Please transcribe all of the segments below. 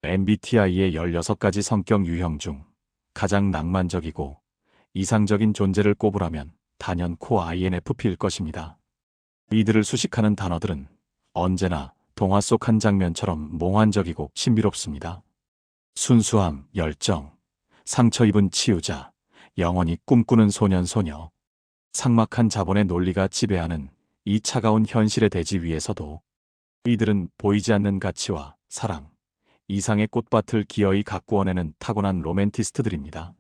MBTI의 16가지 성격 유형 중 가장 낭만적이고 이상적인 존재를 꼽으라면 단연코 INFP일 것입니다. 이들을 수식하는 단어들은 언제나 동화 속 한 장면처럼 몽환적이고 신비롭습니다. 순수함, 열정, 상처 입은 치유자, 영원히 꿈꾸는 소년-소녀, 삭막한 자본의 논리가 지배하는 이 차가운 현실의 대지 위에서도 이들은 보이지 않는 가치와 사랑, 이상의 꽃밭을 기어이 가꾸어내는 타고난 로맨티스트들입니다.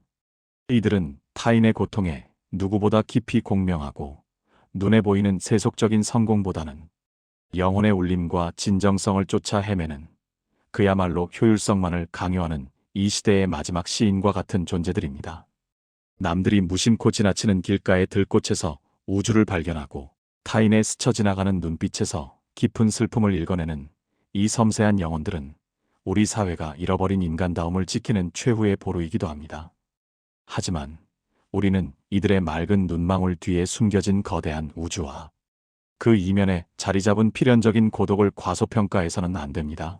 이들은 타인의 고통에 누구보다 깊이 공명하고 눈에 보이는 세속적인 성공보다는 영혼의 울림과 진정성을 쫓아 헤매는 그야말로 효율성만을 강요하는 이 시대의 마지막 시인과 같은 존재들입니다. 남들이 무심코 지나치는 길가의 들꽃에서 우주를 발견하고 타인의 스쳐 지나가는 눈빛에서 깊은 슬픔을 읽어내는 이 섬세한 영혼들은 우리 사회가 잃어버린 인간다움을 지키는 최후의 보루이기도 합니다. 하지만 우리는 이들의 맑은 눈망울 뒤에 숨겨진 거대한 우주와 그 이면에 자리 잡은 필연적인 고독을 과소평가해서는 안 됩니다.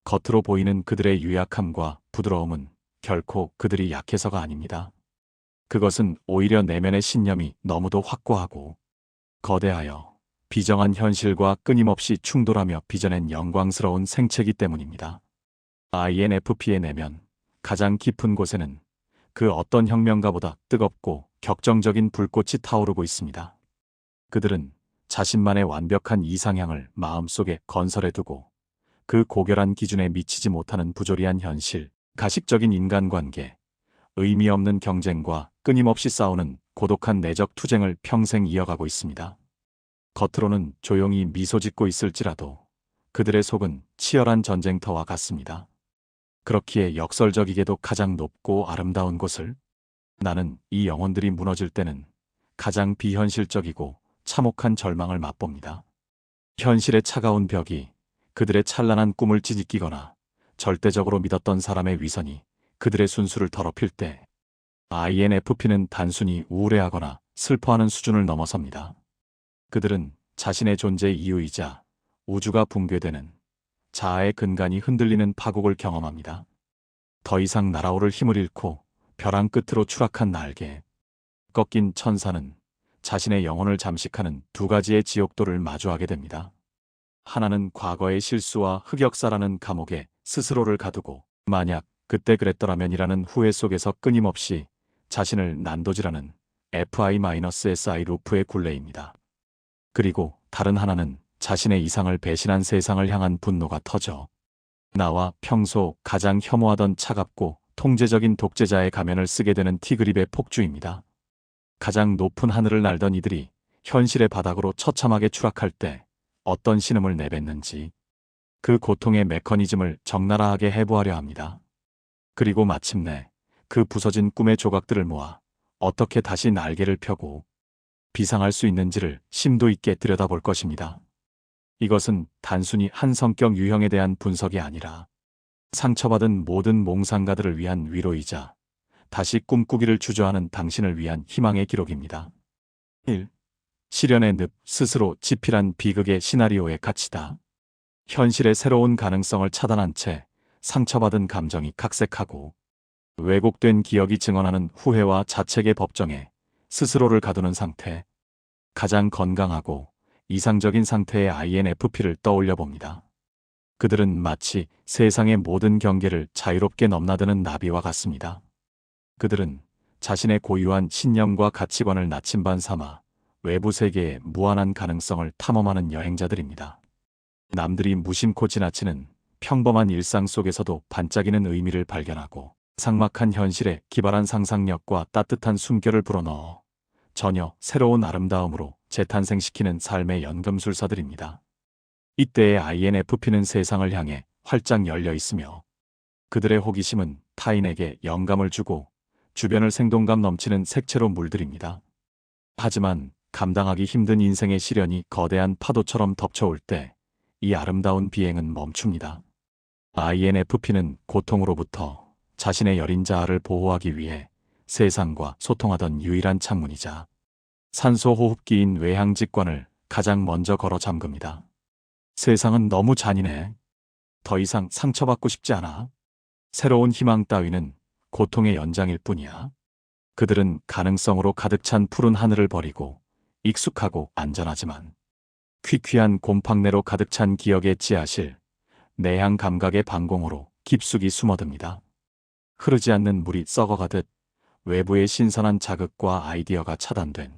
겉으로 보이는 그들의 유약함과 부드러움은 결코 그들이 약해서가 아닙니다. 그것은 오히려 내면의 신념이 너무도 확고하고 거대하여 비정한 현실과 끊임없이 충돌하며 빚어낸 영광스러운 생체이기 때문입니다. INFP의 내면, 가장 깊은 곳에는 그 어떤 혁명가보다 뜨겁고 격정적인 불꽃이 타오르고 있습니다. 그들은 자신만의 완벽한 이상향을 마음속에 건설해두고 그 고결한 기준에 미치지 못하는 부조리한 현실, 가식적인 인간관계, 의미 없는 경쟁과 끊임없이 싸우는 고독한 내적 투쟁을 평생 이어가고 있습니다. 겉으로는 조용히 미소 짓고 있을지라도 그들의 속은 치열한 전쟁터와 같습니다. 그렇기에 역설적이게도 가장 높고 아름다운 곳을 나는 이 영혼들이 무너질 때는 가장 비현실적이고 참혹한 절망을 맛봅니다. 현실의 차가운 벽이 그들의 찬란한 꿈을 찌집기거나 절대적으로 믿었던 사람의 위선이 그들의 순수를 더럽힐 때 INFP는 단순히 우울해하거나 슬퍼하는 수준을 넘어섭니다. 그들은 자신의 존재 이유이자 우주가 붕괴되는 자아의 근간이 흔들리는 파국을 경험합니다. 더 이상 날아오를 힘을 잃고 벼랑 끝으로 추락한 날개, 꺾인 천사는 자신의 영혼을 잠식하는 두 가지의 지옥도를 마주하게 됩니다. 하나는 과거의 실수와 흑역사라는 감옥에 스스로를 가두고 만약 그때 그랬더라면이라는 후회 속에서 끊임없이 자신을 난도질하는 FI-SI 루프의 굴레입니다. 그리고 다른 하나는 자신의 이상을 배신한 세상을 향한 분노가 터져 나와 평소 가장 혐오하던 차갑고 통제적인 독재자의 가면을 쓰게 되는 티그립의 폭주입니다. 가장 높은 하늘을 날던 이들이 현실의 바닥으로 처참하게 추락할 때 어떤 신음을 내뱉는지 그 고통의 메커니즘을 적나라하게 해부하려 합니다. 그리고 마침내 그 부서진 꿈의 조각들을 모아 어떻게 다시 날개를 펴고 비상할 수 있는지를 심도 있게 들여다볼 것입니다. 이것은 단순히 한 성격 유형에 대한 분석이 아니라 상처받은 모든 몽상가들을 위한 위로이자 다시 꿈꾸기를 주저하는 당신을 위한 희망의 기록입니다. 1. 시련의 늪, 스스로 지필한 비극의 시나리오에 갇히다. 현실의 새로운 가능성을 차단한 채 상처받은 감정이 각색하고 왜곡된 기억이 증언하는 후회와 자책의 법정에 스스로를 가두는 상태. 가장 건강하고 이상적인 상태의 INFP를 떠올려 봅니다. 그들은 마치 세상의 모든 경계를 자유롭게 넘나드는 나비와 같습니다. 그들은 자신의 고유한 신념과 가치관을 나침반 삼아 외부 세계의 무한한 가능성을 탐험하는 여행자들입니다. 남들이 무심코 지나치는 평범한 일상 속에서도 반짝이는 의미를 발견하고 삭막한 현실에 기발한 상상력과 따뜻한 숨결을 불어넣어 전혀 새로운 아름다움으로 재탄생시키는 삶의 연금술사들입니다. 이때의 INFP는 세상을 향해 활짝 열려 있으며 그들의 호기심은 타인에게 영감을 주고 주변을 생동감 넘치는 색채로 물들입니다. 하지만 감당하기 힘든 인생의 시련이 거대한 파도처럼 덮쳐올 때 이 아름다운 비행은 멈춥니다. INFP는 고통으로부터 자신의 여린 자아를 보호하기 위해 세상과 소통하던 유일한 창문이자 산소 호흡기인 외향직관을 가장 먼저 걸어 잠급니다. 세상은 너무 잔인해. 더 이상 상처받고 싶지 않아. 새로운 희망 따위는 고통의 연장일 뿐이야. 그들은 가능성으로 가득 찬 푸른 하늘을 버리고 익숙하고 안전하지만 퀴퀴한 곰팡내로 가득 찬 기억의 지하실, 내향 감각의 방공호로 깊숙이 숨어듭니다. 흐르지 않는 물이 썩어가듯 외부의 신선한 자극과 아이디어가 차단된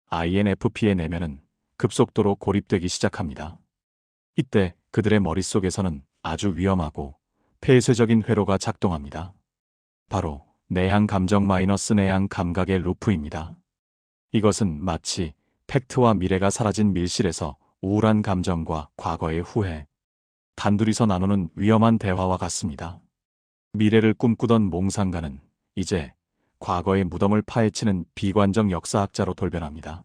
INFP의 내면은 급속도로 고립되기 시작합니다. 이때 그들의 머릿속에서는 아주 위험하고 폐쇄적인 회로가 작동합니다. 바로 내향 감정 마이너스 내향 감각의 루프입니다. 이것은 마치 팩트와 미래가 사라진 밀실에서 우울한 감정과 과거의 후회, 단둘이서 나누는 위험한 대화와 같습니다. 미래를 꿈꾸던 몽상가는 이제 과거의 무덤을 파헤치는 비관적 역사학자로 돌변합니다.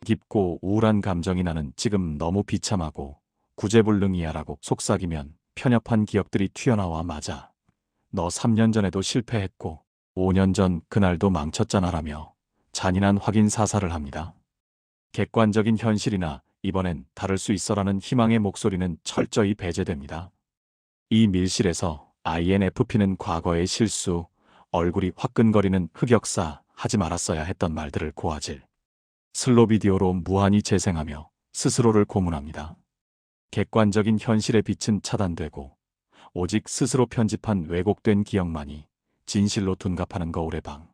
깊고 우울한 감정이 나는 지금 너무 비참하고 구제불능이야라고 속삭이면 편협한 기억들이 튀어나와 맞아. 너 3년 전에도 실패했고 5년 전 그날도 망쳤잖아라며 잔인한 확인 사살을 합니다. 객관적인 현실이나 이번엔 다를 수 있어라는 희망의 목소리는 철저히 배제됩니다. 이 밀실에서 INFP는 과거의 실수, 얼굴이 화끈거리는 흑역사, 하지 말았어야 했던 말들을 고화질, 슬로 비디오로 무한히 재생하며 스스로를 고문합니다. 객관적인 현실의 빛은 차단되고 오직 스스로 편집한 왜곡된 기억만이 진실로 둔갑하는 거울의 방.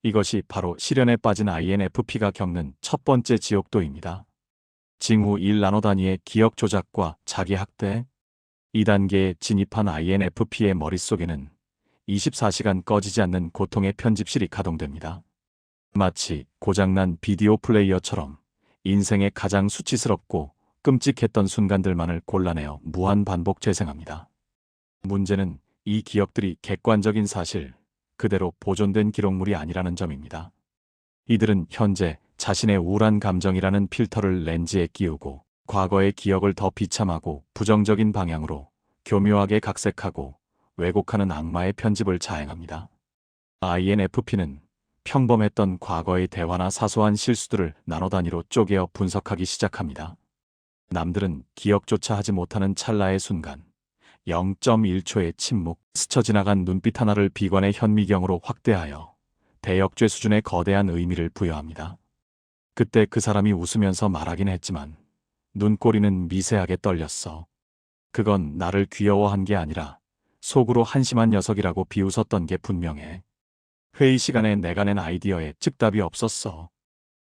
이것이 바로 시련에 빠진 INFP가 겪는 첫 번째 지옥도입니다. 징후 1 나노 단위의 기억 조작과 자기 학대. 2단계에 진입한 INFP의 머릿속에는 24시간 꺼지지 않는 고통의 편집실이 가동됩니다. 마치 고장난 비디오 플레이어처럼 인생의 가장 수치스럽고 끔찍했던 순간들만을 골라내어 무한 반복 재생합니다. 문제는 이 기억들이 객관적인 사실, 그대로 보존된 기록물이 아니라는 점입니다. 이들은 현재 자신의 우울한 감정이라는 필터를 렌즈에 끼우고 과거의 기억을 더 비참하고 부정적인 방향으로 교묘하게 각색하고 왜곡하는 악마의 편집을 자행합니다. INFP는 평범했던 과거의 대화나 사소한 실수들을 나노 단위로 쪼개어 분석하기 시작합니다. 남들은 기억조차 하지 못하는 찰나의 순간, 0.1초의 침묵, 스쳐 지나간 눈빛 하나를 비관의 현미경으로 확대하여 대역죄 수준의 거대한 의미를 부여합니다. 그때 그 사람이 웃으면서 말하긴 했지만 눈꼬리는 미세하게 떨렸어. 그건 나를 귀여워한 게 아니라 속으로 한심한 녀석이라고 비웃었던 게 분명해. 회의 시간에 내가 낸 아이디어에 즉답이 없었어.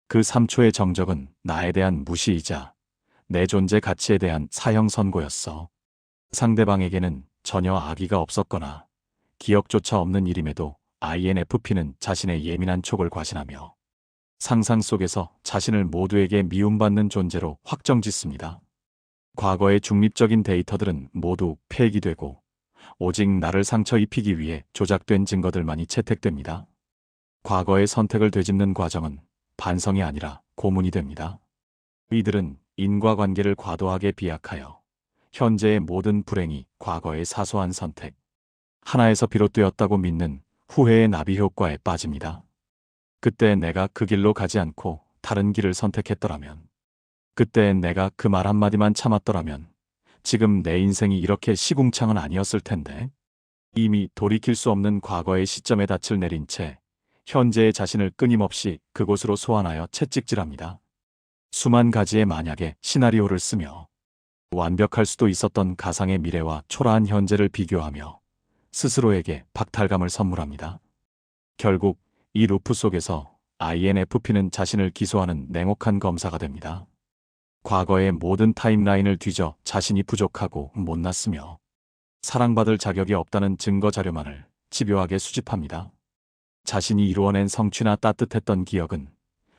그 3초의 정적은 나에 대한 무시이자 내 존재 가치에 대한 사형 선고였어. 상대방에게는 전혀 악의가 없었거나 기억조차 없는 일임에도 INFP는 자신의 예민한 촉을 과신하며 상상 속에서 자신을 모두에게 미움받는 존재로 확정짓습니다. 과거의 중립적인 데이터들은 모두 폐기되고 오직 나를 상처 입히기 위해 조작된 증거들만이 채택됩니다. 과거의 선택을 되짚는 과정은 반성이 아니라 고문이 됩니다. 이들은 인과관계를 과도하게 비약하여 현재의 모든 불행이 과거의 사소한 선택 하나에서 비롯되었다고 믿는 후회의 나비 효과에 빠집니다. 그때 내가 그 길로 가지 않고 다른 길을 선택했더라면, 그때 내가 그 말 한마디만 참았더라면 지금 내 인생이 이렇게 시궁창은 아니었을 텐데. 이미 돌이킬 수 없는 과거의 시점에 닻을 내린 채 현재의 자신을 끊임없이 그곳으로 소환하여 채찍질합니다. 수만 가지의 만약의 시나리오를 쓰며 완벽할 수도 있었던 가상의 미래와 초라한 현재를 비교하며 스스로에게 박탈감을 선물합니다. 결국 이 루프 속에서 INFP는 자신을 기소하는 냉혹한 검사가 됩니다. 과거의 모든 타임라인을 뒤져 자신이 부족하고 못났으며 사랑받을 자격이 없다는 증거 자료만을 집요하게 수집합니다. 자신이 이루어낸 성취나 따뜻했던 기억은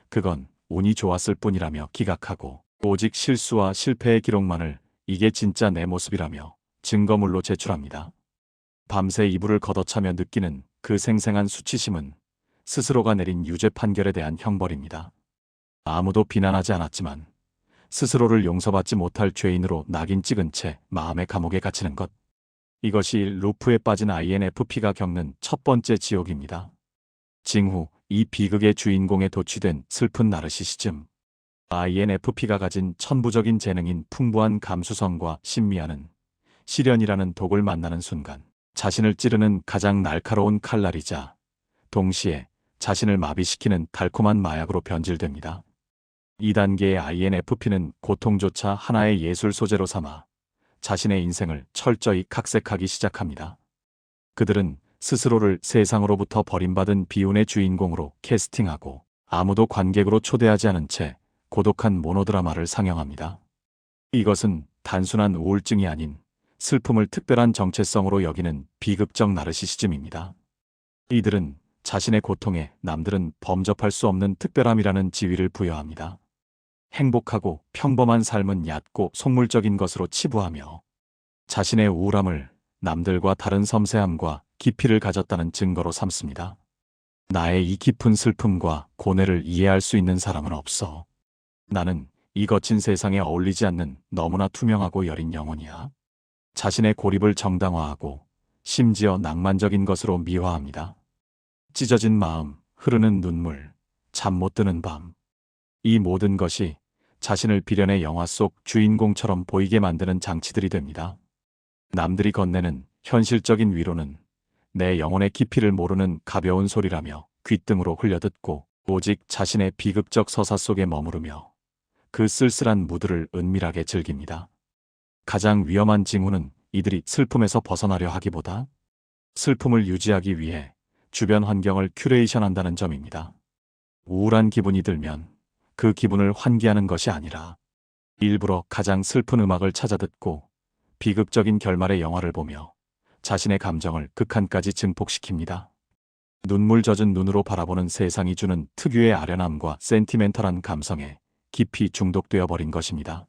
그건 운이 좋았을 뿐이라며 기각하고 오직 실수와 실패의 기록만을 이게 진짜 내 모습이라며 증거물로 제출합니다. 밤새 이불을 걷어차며 느끼는 그 생생한 수치심은 스스로가 내린 유죄 판결에 대한 형벌입니다. 아무도 비난하지 않았지만 스스로를 용서받지 못할 죄인으로 낙인 찍은 채 마음의 감옥에 갇히는 것. 이것이 루프에 빠진 INFP가 겪는 첫 번째 지옥입니다. 징후 이 비극의 주인공에 도취된 슬픈 나르시시즘. INFP가 가진 천부적인 재능인 풍부한 감수성과 신미하는 시련이라는 독을 만나는 순간 자신을 찌르는 가장 날카로운 칼날이자 동시에 자신을 마비시키는 달콤한 마약으로 변질됩니다. 2단계의 INFP는 고통조차 하나의 예술 소재로 삼아 자신의 인생을 철저히 각색하기 시작합니다. 그들은 스스로를 세상으로부터 버림받은 비운의 주인공으로 캐스팅하고 아무도 관객으로 초대하지 않은 채 고독한 모노드라마를 상영합니다. 이것은 단순한 우울증이 아닌 슬픔을 특별한 정체성으로 여기는 비극적 나르시시즘입니다. 이들은 자신의 고통에 남들은 범접할 수 없는 특별함이라는 지위를 부여합니다. 행복하고 평범한 삶은 얕고 속물적인 것으로 치부하며 자신의 우울함을 남들과 다른 섬세함과 깊이를 가졌다는 증거로 삼습니다. 나의 이 깊은 슬픔과 고뇌를 이해할 수 있는 사람은 없어. 나는 이 거친 세상에 어울리지 않는 너무나 투명하고 여린 영혼이야. 자신의 고립을 정당화하고 심지어 낭만적인 것으로 미화합니다. 찢어진 마음, 흐르는 눈물, 잠 못 드는 밤. 이 모든 것이 자신을 비련의 영화 속 주인공처럼 보이게 만드는 장치들이 됩니다. 남들이 건네는 현실적인 위로는 내 영혼의 깊이를 모르는 가벼운 소리라며 귓등으로 흘려듣고 오직 자신의 비극적 서사 속에 머무르며 그 쓸쓸한 무드를 은밀하게 즐깁니다. 가장 위험한 징후는 이들이 슬픔에서 벗어나려 하기보다 슬픔을 유지하기 위해 주변 환경을 큐레이션한다는 점입니다. 우울한 기분이 들면 그 기분을 환기하는 것이 아니라 일부러 가장 슬픈 음악을 찾아 듣고 비극적인 결말의 영화를 보며 자신의 감정을 극한까지 증폭시킵니다. 눈물 젖은 눈으로 바라보는 세상이 주는 특유의 아련함과 센티멘털한 감성에 깊이 중독되어 버린 것입니다.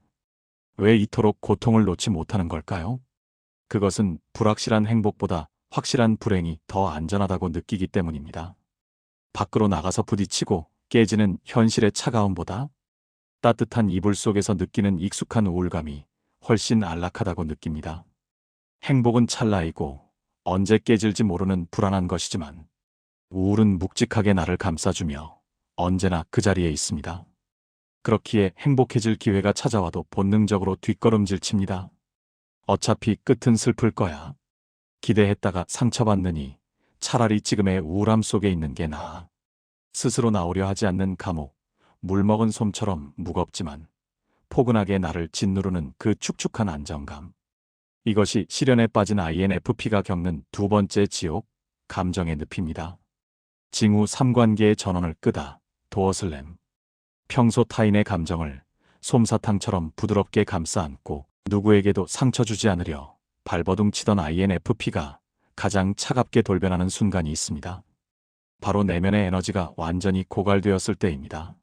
왜 이토록 고통을 놓지 못하는 걸까요? 그것은 불확실한 행복보다 확실한 불행이 더 안전하다고 느끼기 때문입니다. 밖으로 나가서 부딪히고 깨지는 현실의 차가움보다 따뜻한 이불 속에서 느끼는 익숙한 우울감이 훨씬 안락하다고 느낍니다. 행복은 찰나이고 언제 깨질지 모르는 불안한 것이지만 우울은 묵직하게 나를 감싸주며 언제나 그 자리에 있습니다. 그렇기에 행복해질 기회가 찾아와도 본능적으로 뒷걸음질 칩니다. 어차피 끝은 슬플 거야. 기대했다가 상처받느니 차라리 지금의 우울함 속에 있는 게 나아. 스스로 나오려 하지 않는 감옥, 물먹은 솜처럼 무겁지만 포근하게 나를 짓누르는 그 축축한 안정감. 이것이 시련에 빠진 INFP가 겪는 두 번째 지옥, 감정의 늪입니다. 징후 3관계의 전원을 끄다, 도어슬램. 평소 타인의 감정을 솜사탕처럼 부드럽게 감싸 안고 누구에게도 상처 주지 않으려 발버둥 치던 INFP가 가장 차갑게 돌변하는 순간이 있습니다. 바로 내면의 에너지가 완전히 고갈되었을 때입니다.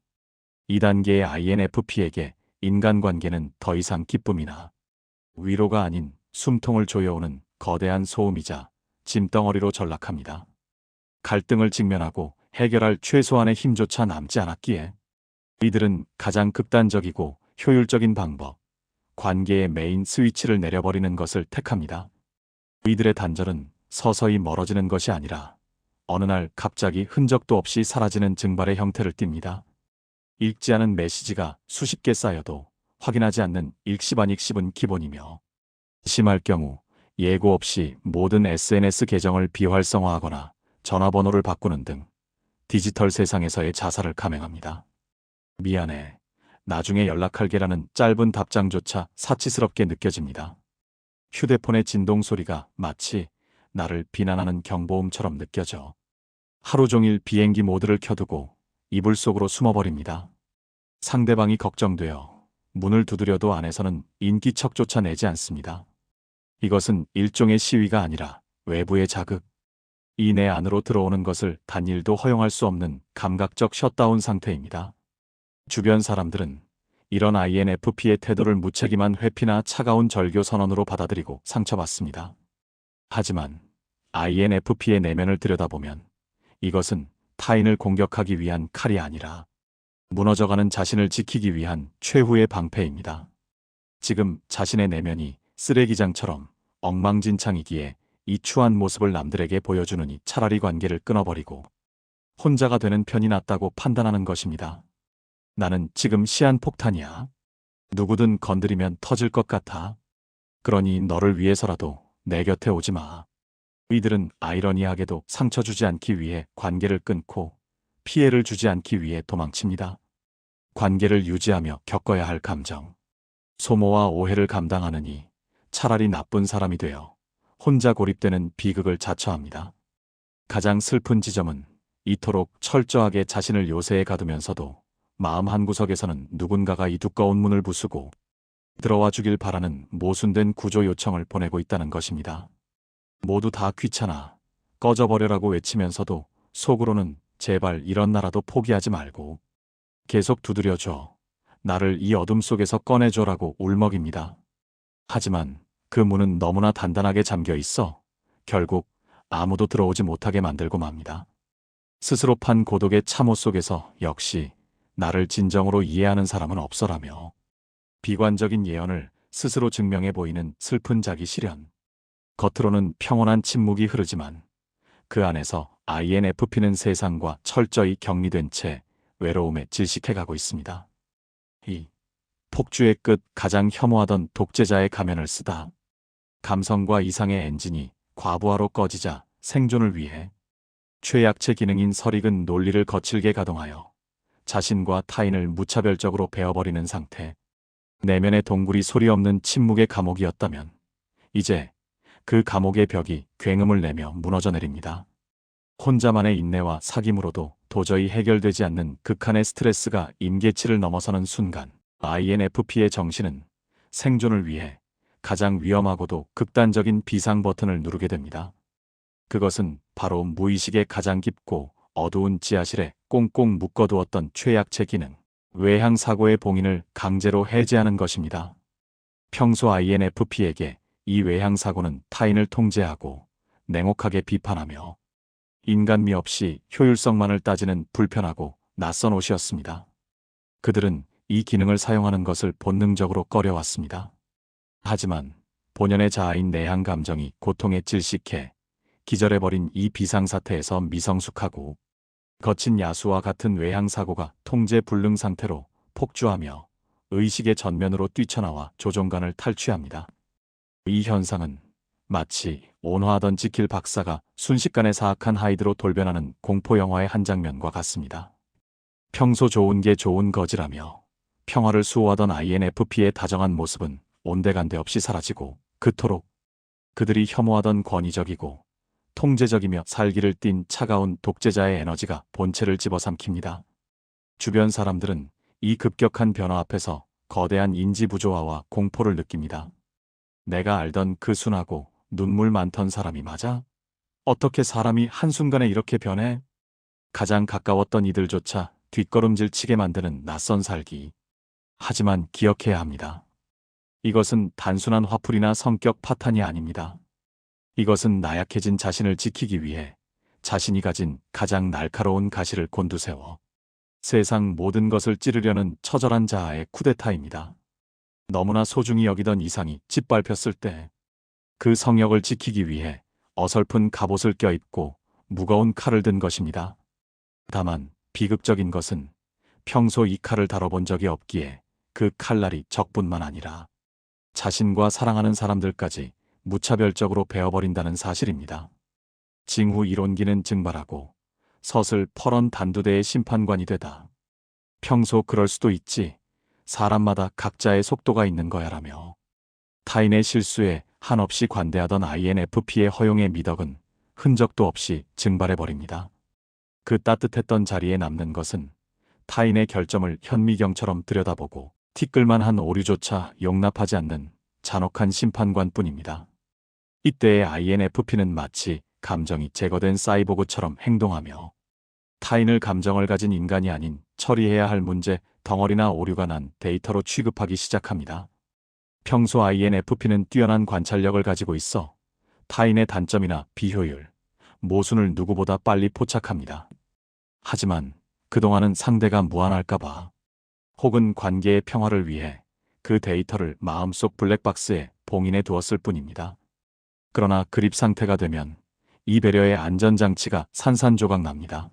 2단계의 INFP에게 인간관계는 더 이상 기쁨이나 위로가 아닌 숨통을 조여오는 거대한 소음이자 짐덩어리로 전락합니다. 갈등을 직면하고 해결할 최소한의 힘조차 남지 않았기에 이들은 가장 극단적이고 효율적인 방법, 관계의 메인 스위치를 내려버리는 것을 택합니다. 이들의 단절은 서서히 멀어지는 것이 아니라 어느 날 갑자기 흔적도 없이 사라지는 증발의 형태를 띱니다. 읽지 않은 메시지가 수십 개 쌓여도 확인하지 않는 읽씹안읽씹은 기본이며 심할 경우 예고 없이 모든 SNS 계정을 비활성화하거나 전화번호를 바꾸는 등 디지털 세상에서의 자살을 감행합니다. 미안해. 나중에 연락할게라는 짧은 답장조차 사치스럽게 느껴집니다. 휴대폰의 진동 소리가 마치 나를 비난하는 경보음처럼 느껴져 하루 종일 비행기 모드를 켜두고 이불 속으로 숨어버립니다. 상대방이 걱정되어 문을 두드려도 안에서는 인기척조차 내지 않습니다. 이것은 일종의 시위가 아니라 외부의 자극. 이 내 안으로 들어오는 것을 단일도 허용할 수 없는 감각적 셧다운 상태입니다. 주변 사람들은 이런 INFP의 태도를 무책임한 회피나 차가운 절교 선언으로 받아들이고 상처받습니다. 하지만 INFP의 내면을 들여다보면 이것은 타인을 공격하기 위한 칼이 아니라 무너져가는 자신을 지키기 위한 최후의 방패입니다. 지금 자신의 내면이 쓰레기장처럼 엉망진창이기에 이 추한 모습을 남들에게 보여주느니 차라리 관계를 끊어버리고 혼자가 되는 편이 낫다고 판단하는 것입니다. 나는 지금 시한폭탄이야. 누구든 건드리면 터질 것 같아. 그러니 너를 위해서라도 내 곁에 오지 마. 이들은 아이러니하게도 상처 주지 않기 위해 관계를 끊고 피해를 주지 않기 위해 도망칩니다. 관계를 유지하며 겪어야 할 감정, 소모와 오해를 감당하느니 차라리 나쁜 사람이 되어 혼자 고립되는 비극을 자처합니다. 가장 슬픈 지점은 이토록 철저하게 자신을 요새에 가두면서도 마음 한구석에서는 누군가가 이 두꺼운 문을 부수고 들어와 주길 바라는 모순된 구조 요청을 보내고 있다는 것입니다. 모두 다 귀찮아, 꺼져버려라고 외치면서도 속으로는 제발 이런 나라도 포기하지 말고 계속 두드려줘, 나를 이 어둠 속에서 꺼내줘라고 울먹입니다. 하지만 그 문은 너무나 단단하게 잠겨 있어 결국 아무도 들어오지 못하게 만들고 맙니다. 스스로 판 고독의 참호 속에서 역시 나를 진정으로 이해하는 사람은 없어라며 비관적인 예언을 스스로 증명해 보이는 슬픈 자기 실현. 겉으로는 평온한 침묵이 흐르지만 그 안에서 INFP는 세상과 철저히 격리된 채 외로움에 질식해가고 있습니다. 이 폭주의 끝 가장 혐오하던 독재자의 가면을 쓰다. 감성과 이상의 엔진이 과부하로 꺼지자 생존을 위해 최약체 기능인 설익은 논리를 거칠게 가동하여 자신과 타인을 무차별적으로 베어버리는 상태. 내면의 동굴이 소리 없는 침묵의 감옥이었다면 이제 그 감옥의 벽이 굉음을 내며 무너져 내립니다. 혼자만의 인내와 사귐으로도 도저히 해결되지 않는 극한의 스트레스가 임계치를 넘어서는 순간 INFP의 정신은 생존을 위해 가장 위험하고도 극단적인 비상 버튼을 누르게 됩니다. 그것은 바로 무의식의 가장 깊고 어두운 지하실에 꽁꽁 묶어두었던 최약체 기능, 외향사고의 봉인을 강제로 해제하는 것입니다. 평소 INFP에게 이 외향사고는 타인을 통제하고 냉혹하게 비판하며 인간미 없이 효율성만을 따지는 불편하고 낯선 옷이었습니다. 그들은 이 기능을 사용하는 것을 본능적으로 꺼려왔습니다. 하지만 본연의 자아인 내향 감정이 고통에 질식해 기절해버린 이 비상사태에서 미성숙하고 거친 야수와 같은 외향사고가 통제 불능 상태로 폭주하며 의식의 전면으로 뛰쳐나와 조종관을 탈취합니다. 이 현상은 마치 온화하던 지킬 박사가 순식간에 사악한 하이드로 돌변하는 공포영화의 한 장면과 같습니다. 평소 좋은 게 좋은 거지라며 평화를 수호하던 INFP의 다정한 모습은 온데간데 없이 사라지고 그토록 그들이 혐오하던 권위적이고 통제적이며 살기를 띤 차가운 독재자의 에너지가 본체를 집어삼킵니다. 주변 사람들은 이 급격한 변화 앞에서 거대한 인지 부조화와 공포를 느낍니다. 내가 알던 그 순하고 눈물 많던 사람이 맞아? 어떻게 사람이 한순간에 이렇게 변해? 가장 가까웠던 이들조차 뒷걸음질 치게 만드는 낯선 살기. 하지만 기억해야 합니다. 이것은 단순한 화풀이나 성격 파탄이 아닙니다. 이것은 나약해진 자신을 지키기 위해 자신이 가진 가장 날카로운 가시를 곤두세워 세상 모든 것을 찌르려는 처절한 자아의 쿠데타입니다. 너무나 소중히 여기던 이상이 짓밟혔을 때 그 성역을 지키기 위해 어설픈 갑옷을 껴입고 무거운 칼을 든 것입니다. 다만 비극적인 것은 평소 이 칼을 다뤄본 적이 없기에 그 칼날이 적뿐만 아니라 자신과 사랑하는 사람들까지 무차별적으로 베어버린다는 사실입니다. 징후 이론기는 증발하고 서슬 퍼런 단두대의 심판관이 되다. 평소 그럴 수도 있지. 사람마다 각자의 속도가 있는 거야라며 타인의 실수에 한없이 관대하던 INFP의 허용의 미덕은 흔적도 없이 증발해버립니다. 그 따뜻했던 자리에 남는 것은 타인의 결점을 현미경처럼 들여다보고 티끌만한 오류조차 용납하지 않는 잔혹한 심판관뿐입니다. 이때의 INFP는 마치 감정이 제거된 사이보그처럼 행동하며 타인을 감정을 가진 인간이 아닌 처리해야 할 문제 덩어리나 오류가 난 데이터로 취급하기 시작합니다. 평소 INFP는 뛰어난 관찰력을 가지고 있어 타인의 단점이나 비효율, 모순을 누구보다 빨리 포착합니다. 하지만 그동안은 상대가 무안할까봐 혹은 관계의 평화를 위해 그 데이터를 마음속 블랙박스에 봉인해 두었을 뿐입니다. 그러나 그립 상태가 되면 이 배려의 안전장치가 산산조각 납니다.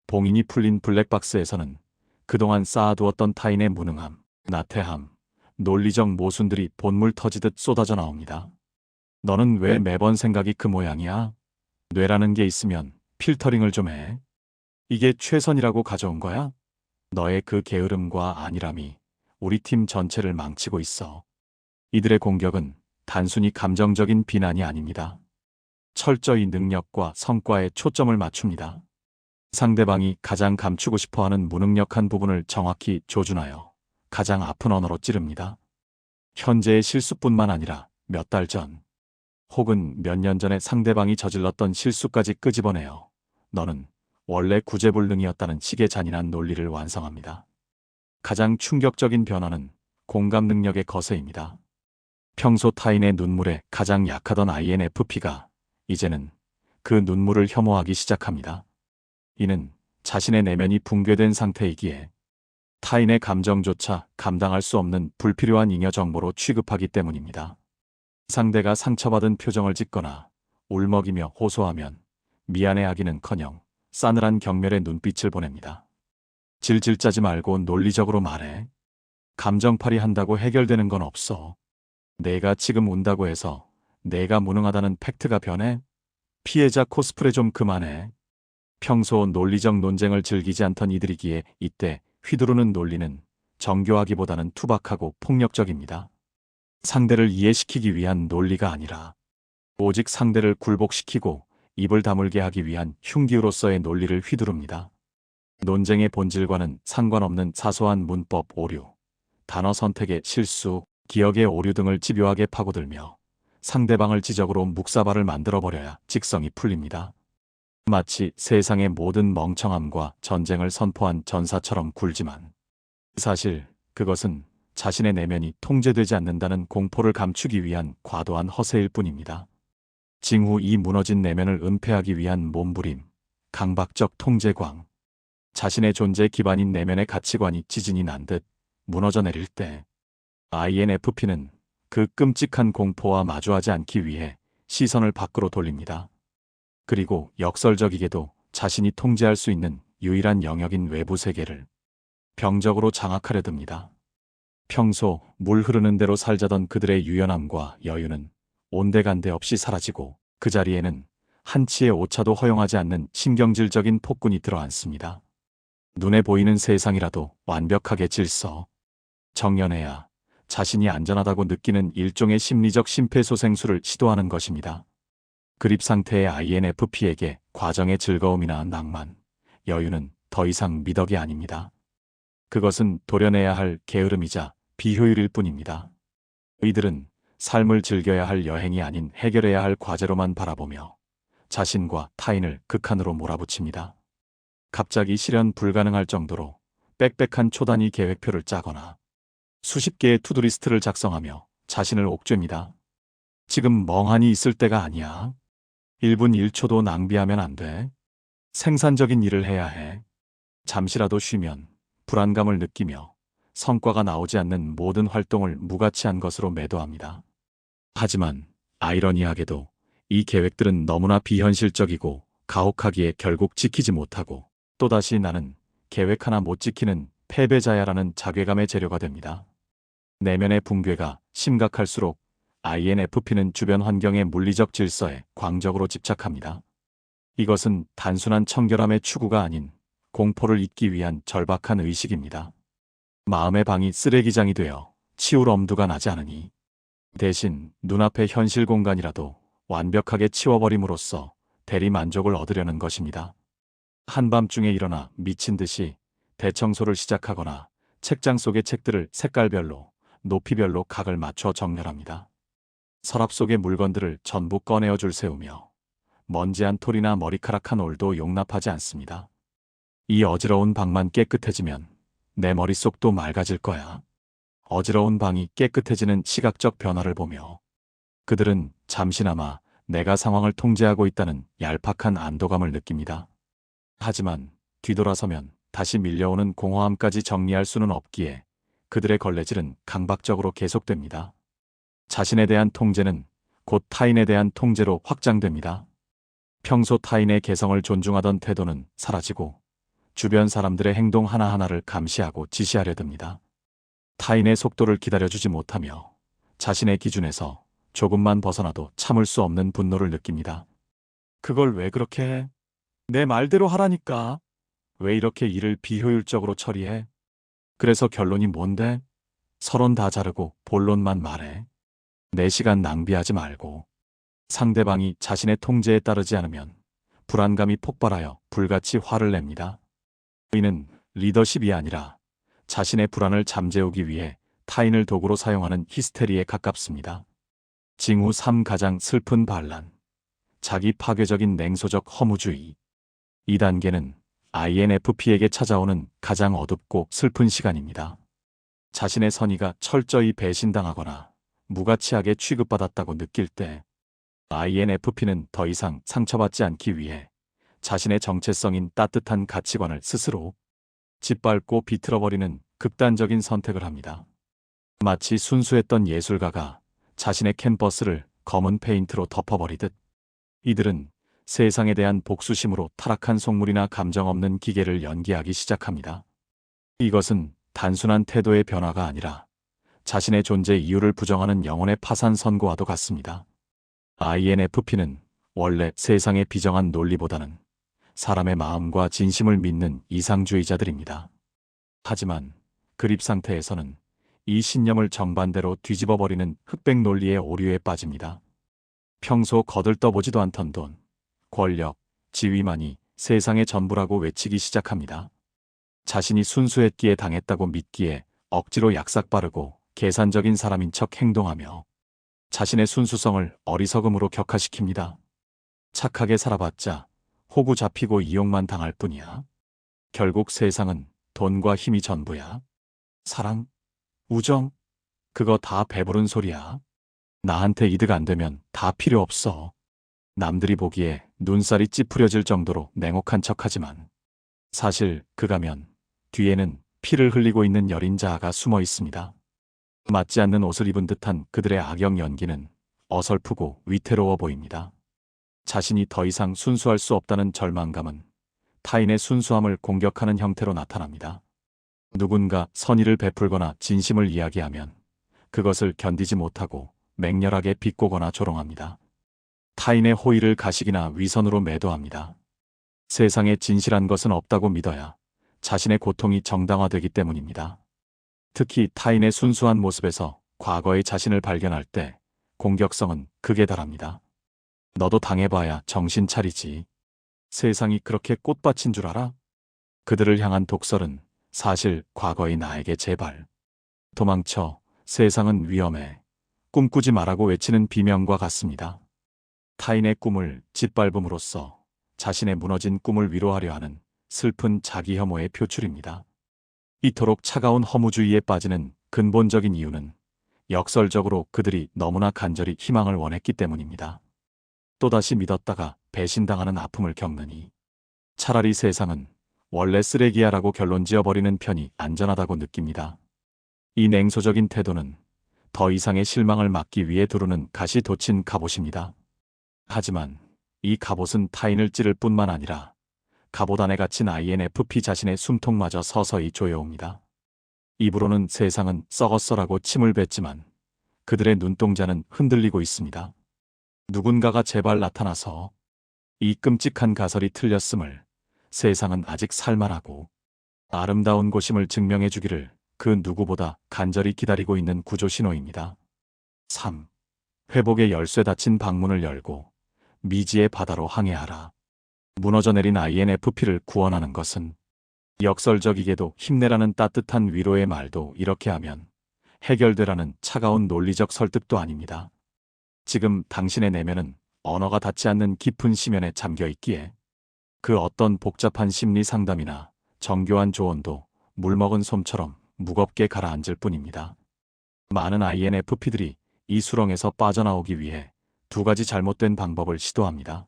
봉인이 풀린 블랙박스에서는 그동안 쌓아두었던 타인의 무능함, 나태함, 논리적 모순들이 본물 터지듯 쏟아져 나옵니다. 너는 왜 매번 생각이 그 모양이야? 뇌라는 게 있으면 필터링을 좀 해. 이게 최선이라고 가져온 거야? 너의 그 게으름과 안일함이 우리 팀 전체를 망치고 있어. 이들의 공격은 단순히 감정적인 비난이 아닙니다. 철저히 능력과 성과에 초점을 맞춥니다. 상대방이 가장 감추고 싶어하는 무능력한 부분을 정확히 조준하여 가장 아픈 언어로 찌릅니다. 현재의 실수뿐만 아니라 몇 달 전, 혹은 몇 년 전에 상대방이 저질렀던 실수까지 끄집어내어 너는 원래 구제불능이었다는 식의 잔인한 논리를 완성합니다. 가장 충격적인 변화는 공감 능력의 거세입니다. 평소 타인의 눈물에 가장 약하던 INFP가 이제는 그 눈물을 혐오하기 시작합니다. 이는 자신의 내면이 붕괴된 상태이기에 타인의 감정조차 감당할 수 없는 불필요한 잉여 정보로 취급하기 때문입니다. 상대가 상처받은 표정을 짓거나 울먹이며 호소하면 미안해하기는커녕 싸늘한 경멸의 눈빛을 보냅니다. 질질 짜지 말고 논리적으로 말해. 감정팔이 한다고 해결되는 건 없어. 내가 지금 운다고 해서 내가 무능하다는 팩트가 변해? 피해자 코스프레 좀 그만해. 평소 논리적 논쟁을 즐기지 않던 이들이기에 이때 휘두르는 논리는 정교하기보다는 투박하고 폭력적입니다. 상대를 이해시키기 위한 논리가 아니라 오직 상대를 굴복시키고 입을 다물게 하기 위한 흉기로서의 논리를 휘두릅니다. 논쟁의 본질과는 상관없는 사소한 문법 오류, 단어 선택의 실수, 기억의 오류 등을 집요하게 파고들며 상대방을 지적으로 묵사발을 만들어버려야 직성이 풀립니다. 마치 세상의 모든 멍청함과 전쟁을 선포한 전사처럼 굴지만 사실 그것은 자신의 내면이 통제되지 않는다는 공포를 감추기 위한 과도한 허세일 뿐입니다. 징후 이 무너진 내면을 은폐하기 위한 몸부림, 강박적 통제광, 자신의 존재 기반인 내면의 가치관이 지진이 난 듯 무너져 내릴 때 INFP는 그 끔찍한 공포와 마주하지 않기 위해 시선을 밖으로 돌립니다. 그리고 역설적이게도 자신이 통제할 수 있는 유일한 영역인 외부 세계를 병적으로 장악하려 듭니다. 평소 물 흐르는 대로 살자던 그들의 유연함과 여유는 온데간데 없이 사라지고 그 자리에는 한치의 오차도 허용하지 않는 신경질적인 폭군이 들어앉습니다. 눈에 보이는 세상이라도 완벽하게 질서, 정연해야 자신이 안전하다고 느끼는 일종의 심리적 심폐소생술을 시도하는 것입니다. 그립 상태의 INFP에게 과정의 즐거움이나 낭만, 여유는 더 이상 미덕이 아닙니다. 그것은 도려내야 할 게으름이자 비효율일 뿐입니다. 이들은 삶을 즐겨야 할 여행이 아닌 해결해야 할 과제로만 바라보며 자신과 타인을 극한으로 몰아붙입니다. 갑자기 실현 불가능할 정도로 빽빽한 초단위 계획표를 짜거나 수십 개의 투두리스트를 작성하며 자신을 옥죄입니다. 지금 멍하니 있을 때가 아니야. 1분 1초도 낭비하면 안 돼. 생산적인 일을 해야 해. 잠시라도 쉬면 불안감을 느끼며 성과가 나오지 않는 모든 활동을 무가치한 것으로 매도합니다. 하지만 아이러니하게도 이 계획들은 너무나 비현실적이고 가혹하기에 결국 지키지 못하고 또다시 나는 계획 하나 못 지키는 패배자야라는 자괴감의 재료가 됩니다. 내면의 붕괴가 심각할수록 INFP는 주변 환경의 물리적 질서에 광적으로 집착합니다. 이것은 단순한 청결함의 추구가 아닌 공포를 잇기 위한 절박한 의식입니다. 마음의 방이 쓰레기장이 되어 치울 엄두가 나지 않으니 대신 눈앞의 현실 공간이라도 완벽하게 치워버림으로써 대리 만족을 얻으려는 것입니다. 한밤중에 일어나 미친 듯이 대청소를 시작하거나 책장 속의 책들을 색깔별로, 높이별로 각을 맞춰 정렬합니다. 서랍 속의 물건들을 전부 꺼내어 줄 세우며 먼지 한 톨이나 머리카락 한 올도 용납하지 않습니다. 이 어지러운 방만 깨끗해지면 내 머릿속도 맑아질 거야. 어지러운 방이 깨끗해지는 시각적 변화를 보며 그들은 잠시나마 내가 상황을 통제하고 있다는 얄팍한 안도감을 느낍니다. 하지만 뒤돌아서면 다시 밀려오는 공허함까지 정리할 수는 없기에 그들의 걸레질은 강박적으로 계속됩니다. 자신에 대한 통제는 곧 타인에 대한 통제로 확장됩니다. 평소 타인의 개성을 존중하던 태도는 사라지고 주변 사람들의 행동 하나하나를 감시하고 지시하려 듭니다. 타인의 속도를 기다려주지 못하며 자신의 기준에서 조금만 벗어나도 참을 수 없는 분노를 느낍니다. 그걸 왜 그렇게 해? 내 말대로 하라니까. 왜 이렇게 일을 비효율적으로 처리해? 그래서 결론이 뭔데? 서론 다 자르고 본론만 말해. 내 시간 낭비하지 말고. 상대방이 자신의 통제에 따르지 않으면 불안감이 폭발하여 불같이 화를 냅니다. 이는 리더십이 아니라 자신의 불안을 잠재우기 위해 타인을 도구로 사용하는 히스테리에 가깝습니다. 징후 3 가장 슬픈 반란. 자기 파괴적인 냉소적 허무주의. 2단계는 INFP에게 찾아오는 가장 어둡고 슬픈 시간입니다. 자신의 선의가 철저히 배신당하거나 무가치하게 취급받았다고 느낄 때 INFP는 더 이상 상처받지 않기 위해 자신의 정체성인 따뜻한 가치관을 스스로 짓밟고 비틀어버리는 극단적인 선택을 합니다. 마치 순수했던 예술가가 자신의 캔버스를 검은 페인트로 덮어버리듯 이들은 세상에 대한 복수심으로 타락한 속물이나 감정 없는 기계를 연기하기 시작합니다. 이것은 단순한 태도의 변화가 아니라 자신의 존재 이유를 부정하는 영혼의 파산 선고와도 같습니다. INFP는 원래 세상의 비정한 논리보다는 사람의 마음과 진심을 믿는 이상주의자들입니다. 하지만 그립 상태에서는 이 신념을 정반대로 뒤집어버리는 흑백 논리의 오류에 빠집니다. 평소 거들떠보지도 않던 돈, 권력, 지위만이 세상의 전부라고 외치기 시작합니다. 자신이 순수했기에 당했다고 믿기에 억지로 약삭빠르고 계산적인 사람인 척 행동하며 자신의 순수성을 어리석음으로 격화시킵니다. 착하게 살아봤자 호구 잡히고 이용만 당할 뿐이야. 결국 세상은 돈과 힘이 전부야. 사랑, 우정, 그거 다 배부른 소리야. 나한테 이득 안 되면 다 필요 없어. 남들이 보기에 눈살이 찌푸려질 정도로 냉혹한 척하지만 사실 그가면 뒤에는 피를 흘리고 있는 여린 자아가 숨어 있습니다. 맞지 않는 옷을 입은 듯한 그들의 악역 연기는 어설프고 위태로워 보입니다. 자신이 더 이상 순수할 수 없다는 절망감은 타인의 순수함을 공격하는 형태로 나타납니다. 누군가 선의를 베풀거나 진심을 이야기하면 그것을 견디지 못하고 맹렬하게 비꼬거나 조롱합니다. 타인의 호의를 가식이나 위선으로 매도합니다. 세상에 진실한 것은 없다고 믿어야 자신의 고통이 정당화되기 때문입니다. 특히 타인의 순수한 모습에서 과거의 자신을 발견할 때 공격성은 극에 달합니다. 너도 당해봐야 정신 차리지. 세상이 그렇게 꽃밭인 줄 알아? 그들을 향한 독설은 사실 과거의 나에게 제발. 도망쳐, 세상은 위험해. 꿈꾸지 말라고 외치는 비명과 같습니다. 타인의 꿈을 짓밟음으로써 자신의 무너진 꿈을 위로하려 하는 슬픈 자기 혐오의 표출입니다. 이토록 차가운 허무주의에 빠지는 근본적인 이유는 역설적으로 그들이 너무나 간절히 희망을 원했기 때문입니다. 또다시 믿었다가 배신당하는 아픔을 겪느니 차라리 세상은 원래 쓰레기야라고 결론 지어버리는 편이 안전하다고 느낍니다. 이 냉소적인 태도는 더 이상의 실망을 막기 위해 두르는 가시 돋친 갑옷입니다. 하지만 이 갑옷은 타인을 찌를 뿐만 아니라 갑옷 안에 갇힌 INFP 자신의 숨통마저 서서히 조여옵니다. 입으로는 세상은 썩었어라고 침을 뱉지만 그들의 눈동자는 흔들리고 있습니다. 누군가가 제발 나타나서 이 끔찍한 가설이 틀렸음을, 세상은 아직 살만하고 아름다운 곳임을 증명해 주기를 그 누구보다 간절히 기다리고 있는 구조 신호입니다. 3. 회복의 열쇠 닫힌 방문을 열고 미지의 바다로 항해하라. 무너져 내린 INFP를 구원하는 것은 역설적이게도 힘내라는 따뜻한 위로의 말도 이렇게 하면 해결되라는 차가운 논리적 설득도 아닙니다. 지금 당신의 내면은 언어가 닿지 않는 깊은 심연에 잠겨 있기에 그 어떤 복잡한 심리 상담이나 정교한 조언도 물먹은 솜처럼 무겁게 가라앉을 뿐입니다. 많은 INFP들이 이 수렁에서 빠져나오기 위해 두 가지 잘못된 방법을 시도합니다.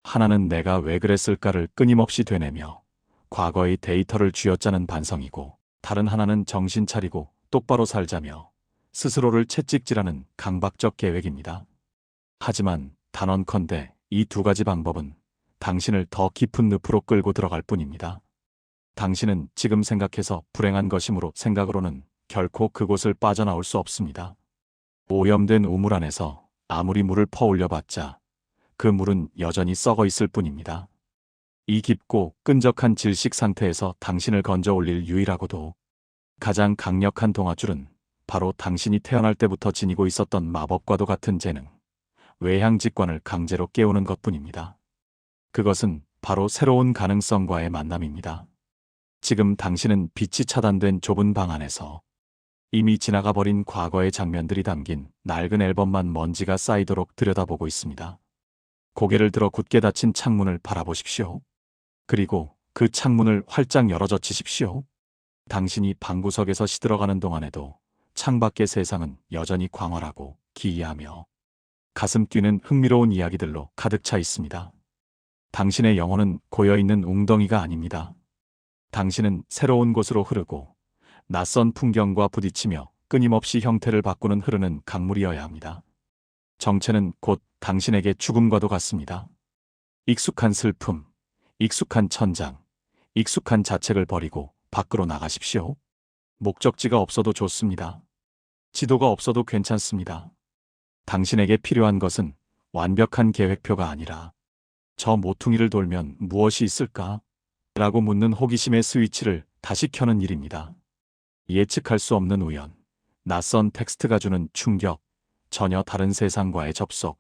하나는 내가 왜 그랬을까를 끊임없이 되뇌며 과거의 데이터를 쥐어짜는 반성이고, 다른 하나는 정신 차리고 똑바로 살자며 스스로를 채찍질하는 강박적 계획입니다. 하지만 단언컨대 이 두 가지 방법은 당신을 더 깊은 늪으로 끌고 들어갈 뿐입니다. 당신은 지금 생각해서 불행한 것이므로 생각으로는 결코 그곳을 빠져나올 수 없습니다. 오염된 우물 안에서 아무리 물을 퍼올려봤자 그 물은 여전히 썩어 있을 뿐입니다. 이 깊고 끈적한 질식 상태에서 당신을 건져 올릴 유일하고도 가장 강력한 동아줄은 바로 당신이 태어날 때부터 지니고 있었던 마법과도 같은 재능, 외향직관을 강제로 깨우는 것뿐입니다. 그것은 바로 새로운 가능성과의 만남입니다. 지금 당신은 빛이 차단된 좁은 방 안에서 이미 지나가 버린 과거의 장면들이 담긴 낡은 앨범만 먼지가 쌓이도록 들여다보고 있습니다. 고개를 들어 굳게 닫힌 창문을 바라보십시오. 그리고 그 창문을 활짝 열어젖히십시오. 당신이 방구석에서 시들어가는 동안에도 창밖의 세상은 여전히 광활하고 기이하며 가슴 뛰는 흥미로운 이야기들로 가득 차 있습니다. 당신의 영혼은 고여있는 웅덩이가 아닙니다. 당신은 새로운 곳으로 흐르고 낯선 풍경과 부딪히며 끊임없이 형태를 바꾸는 흐르는 강물이어야 합니다. 정체는 곧 당신에게 죽음과도 같습니다. 익숙한 슬픔, 익숙한 천장, 익숙한 자책을 버리고 밖으로 나가십시오. 목적지가 없어도 좋습니다. 지도가 없어도 괜찮습니다. 당신에게 필요한 것은 완벽한 계획표가 아니라 저 모퉁이를 돌면 무엇이 있을까? 라고 묻는 호기심의 스위치를 다시 켜는 일입니다. 예측할 수 없는 우연, 낯선 텍스트가 주는 충격, 전혀 다른 세상과의 접속.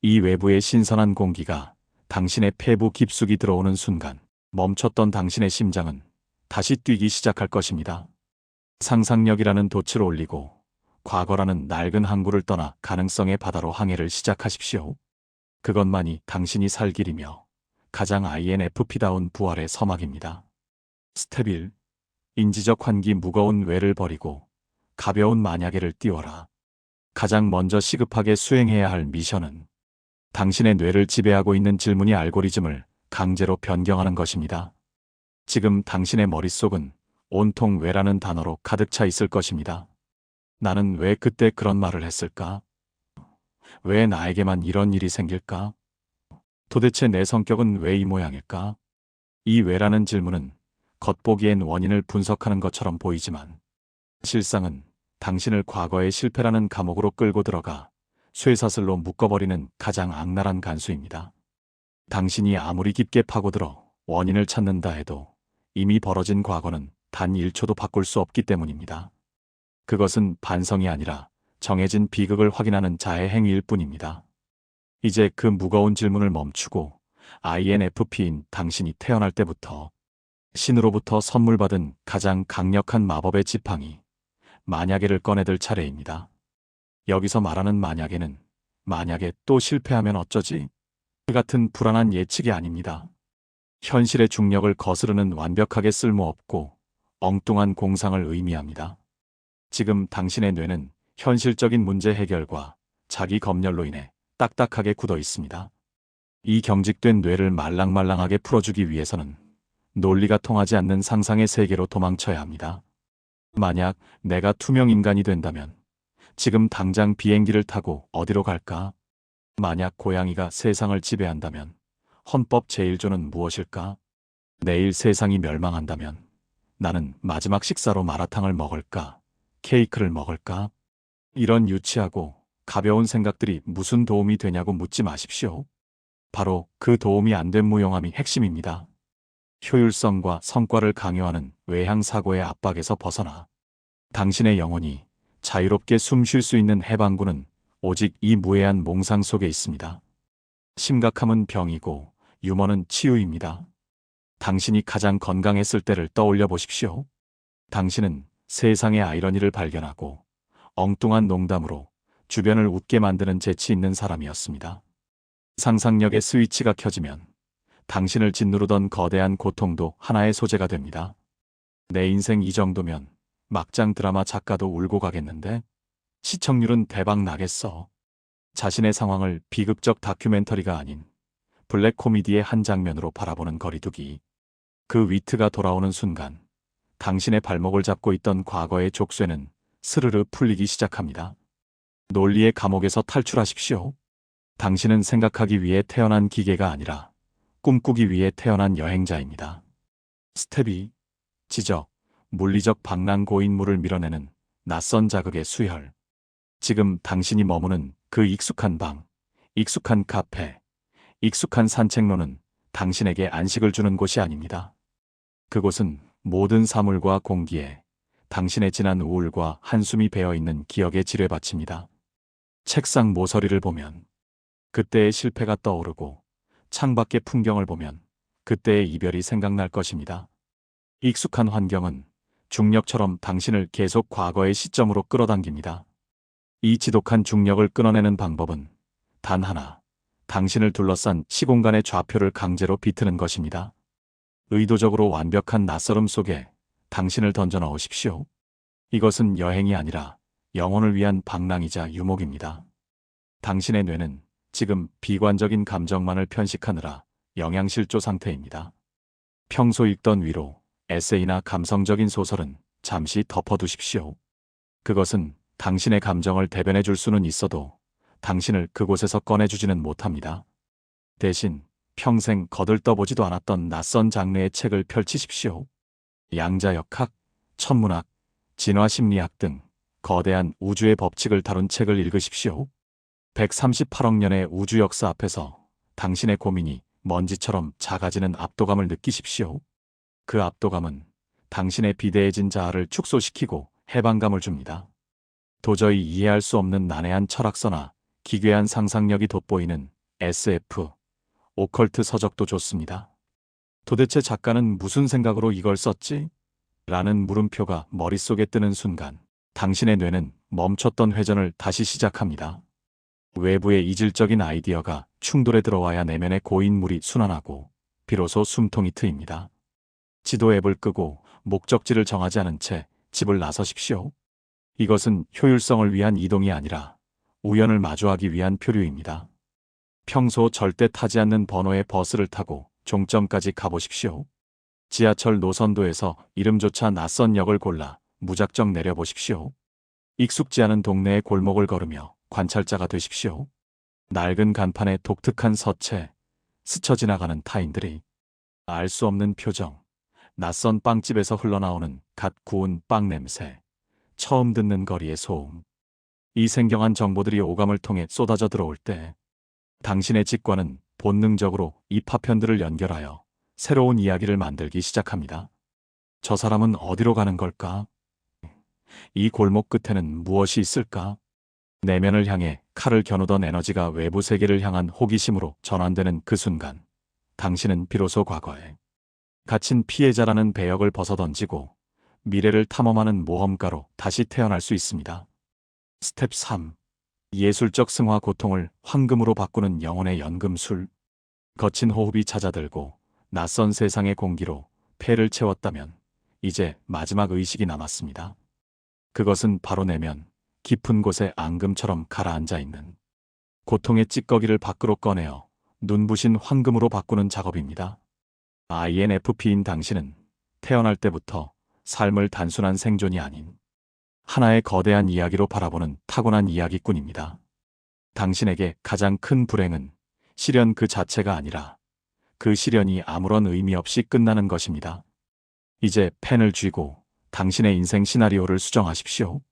이 외부의 신선한 공기가 당신의 폐부 깊숙이 들어오는 순간 멈췄던 당신의 심장은 다시 뛰기 시작할 것입니다. 상상력이라는 돛을 올리고 과거라는 낡은 항구를 떠나 가능성의 바다로 항해를 시작하십시오. 그것만이 당신이 살 길이며 가장 INFP다운 부활의 서막입니다. 스텝 1. 인지적 환기 무거운 외를 버리고 가벼운 만약에를 띄워라. 가장 먼저 시급하게 수행해야 할 미션은 당신의 뇌를 지배하고 있는 질문이 알고리즘을 강제로 변경하는 것입니다. 지금 당신의 머릿속은 온통 왜라는 단어로 가득 차 있을 것입니다. 나는 왜 그때 그런 말을 했을까? 왜 나에게만 이런 일이 생길까? 도대체 내 성격은 왜 이 모양일까? 이 왜라는 질문은 겉보기엔 원인을 분석하는 것처럼 보이지만 실상은 당신을 과거의 실패라는 감옥으로 끌고 들어가 쇠사슬로 묶어버리는 가장 악랄한 간수입니다. 당신이 아무리 깊게 파고들어 원인을 찾는다 해도 이미 벌어진 과거는 단 1초도 바꿀 수 없기 때문입니다. 그것은 반성이 아니라 정해진 비극을 확인하는 자해 행위일 뿐입니다. 이제 그 무거운 질문을 멈추고 INFP인 당신이 태어날 때부터 신으로부터 선물 받은 가장 강력한 마법의 지팡이, 만약에를 꺼내들 차례입니다. 여기서 말하는 만약에는 만약에 또 실패하면 어쩌지? 같은 불안한 예측이 아닙니다. 현실의 중력을 거스르는 완벽하게 쓸모없고 엉뚱한 공상을 의미합니다. 지금 당신의 뇌는 현실적인 문제 해결과 자기 검열로 인해 딱딱하게 굳어 있습니다. 이 경직된 뇌를 말랑말랑하게 풀어주기 위해서는 논리가 통하지 않는 상상의 세계로 도망쳐야 합니다. 만약 내가 투명 인간이 된다면 지금 당장 비행기를 타고 어디로 갈까? 만약 고양이가 세상을 지배한다면 헌법 제1조는 무엇일까? 내일 세상이 멸망한다면 나는 마지막 식사로 마라탕을 먹을까? 케이크를 먹을까? 이런 유치하고 가벼운 생각들이 무슨 도움이 되냐고 묻지 마십시오. 바로 그 도움이 안 된 무용함이 핵심입니다. 효율성과 성과를 강요하는 외향사고의 압박에서 벗어나 당신의 영혼이 자유롭게 숨 쉴 수 있는 해방구는 오직 이 무해한 몽상 속에 있습니다. 심각함은 병이고 유머는 치유입니다. 당신이 가장 건강했을 때를 떠올려 보십시오. 당신은 세상의 아이러니를 발견하고 엉뚱한 농담으로 주변을 웃게 만드는 재치 있는 사람이었습니다. 상상력의 스위치가 켜지면 당신을 짓누르던 거대한 고통도 하나의 소재가 됩니다. 내 인생 이 정도면 막장 드라마 작가도 울고 가겠는데? 시청률은 대박 나겠어. 자신의 상황을 비극적 다큐멘터리가 아닌 블랙 코미디의 한 장면으로 바라보는 거리두기. 그 위트가 돌아오는 순간 당신의 발목을 잡고 있던 과거의 족쇄는 스르르 풀리기 시작합니다. 논리의 감옥에서 탈출하십시오. 당신은 생각하기 위해 태어난 기계가 아니라 꿈꾸기 위해 태어난 여행자입니다. 스텝 2. 지적, 물리적 방랑 고인물을 밀어내는 낯선 자극의 수혈. 지금 당신이 머무는 그 익숙한 방, 익숙한 카페, 익숙한 산책로는 당신에게 안식을 주는 곳이 아닙니다. 그곳은 모든 사물과 공기에 당신의 지난 우울과 한숨이 배어있는 기억의 지뢰밭입니다. 책상 모서리를 보면 그때의 실패가 떠오르고 창밖의 풍경을 보면 그때의 이별이 생각날 것입니다. 익숙한 환경은 중력처럼 당신을 계속 과거의 시점으로 끌어당깁니다. 이 지독한 중력을 끊어내는 방법은 단 하나, 당신을 둘러싼 시공간의 좌표를 강제로 비트는 것입니다. 의도적으로 완벽한 낯설음 속에 당신을 던져 넣으십시오. 이것은 여행이 아니라 영혼을 위한 방랑이자 유목입니다. 당신의 뇌는 지금 비관적인 감정만을 편식하느라 영양실조 상태입니다. 평소 읽던 위로, 에세이나 감성적인 소설은 잠시 덮어두십시오. 그것은 당신의 감정을 대변해 줄 수는 있어도 당신을 그곳에서 꺼내주지는 못합니다. 대신 평생 거들떠보지도 않았던 낯선 장르의 책을 펼치십시오. 양자역학, 천문학, 진화심리학 등 거대한 우주의 법칙을 다룬 책을 읽으십시오. 138억 년의 우주 역사 앞에서 당신의 고민이 먼지처럼 작아지는 압도감을 느끼십시오. 그 압도감은 당신의 비대해진 자아를 축소시키고 해방감을 줍니다. 도저히 이해할 수 없는 난해한 철학서나 기괴한 상상력이 돋보이는 SF, 오컬트 서적도 좋습니다. 도대체 작가는 무슨 생각으로 이걸 썼지? 라는 물음표가 머릿속에 뜨는 순간 당신의 뇌는 멈췄던 회전을 다시 시작합니다. 외부의 이질적인 아이디어가 충돌에 들어와야 내면의 고인물이 순환하고 비로소 숨통이 트입니다. 지도 앱을 끄고 목적지를 정하지 않은 채 집을 나서십시오. 이것은 효율성을 위한 이동이 아니라 우연을 마주하기 위한 표류입니다. 평소 절대 타지 않는 번호의 버스를 타고 종점까지 가보십시오. 지하철 노선도에서 이름조차 낯선 역을 골라 무작정 내려보십시오. 익숙지 않은 동네의 골목을 걸으며 관찰자가 되십시오. 낡은 간판에 독특한 서체, 스쳐 지나가는 타인들이 알 수 없는 표정, 낯선 빵집에서 흘러나오는 갓 구운 빵 냄새, 처음 듣는 거리의 소음. 이 생경한 정보들이 오감을 통해 쏟아져 들어올 때 당신의 직관은 본능적으로 이 파편들을 연결하여 새로운 이야기를 만들기 시작합니다. 저 사람은 어디로 가는 걸까? 이 골목 끝에는 무엇이 있을까? 내면을 향해 칼을 겨누던 에너지가 외부 세계를 향한 호기심으로 전환되는 그 순간 당신은 비로소 과거에 갇힌 피해자라는 배역을 벗어던지고 미래를 탐험하는 모험가로 다시 태어날 수 있습니다. 스텝 3. 예술적 승화 고통을 황금으로 바꾸는 영혼의 연금술. 거친 호흡이 잦아들고 낯선 세상의 공기로 폐를 채웠다면 이제 마지막 의식이 남았습니다. 그것은 바로 내면 깊은 곳에 앙금처럼 가라앉아 있는 고통의 찌꺼기를 밖으로 꺼내어 눈부신 황금으로 바꾸는 작업입니다. INFP인 당신은 태어날 때부터 삶을 단순한 생존이 아닌 하나의 거대한 이야기로 바라보는 타고난 이야기꾼입니다. 당신에게 가장 큰 불행은 시련 그 자체가 아니라 그 시련이 아무런 의미 없이 끝나는 것입니다. 이제 펜을 쥐고 당신의 인생 시나리오를 수정하십시오.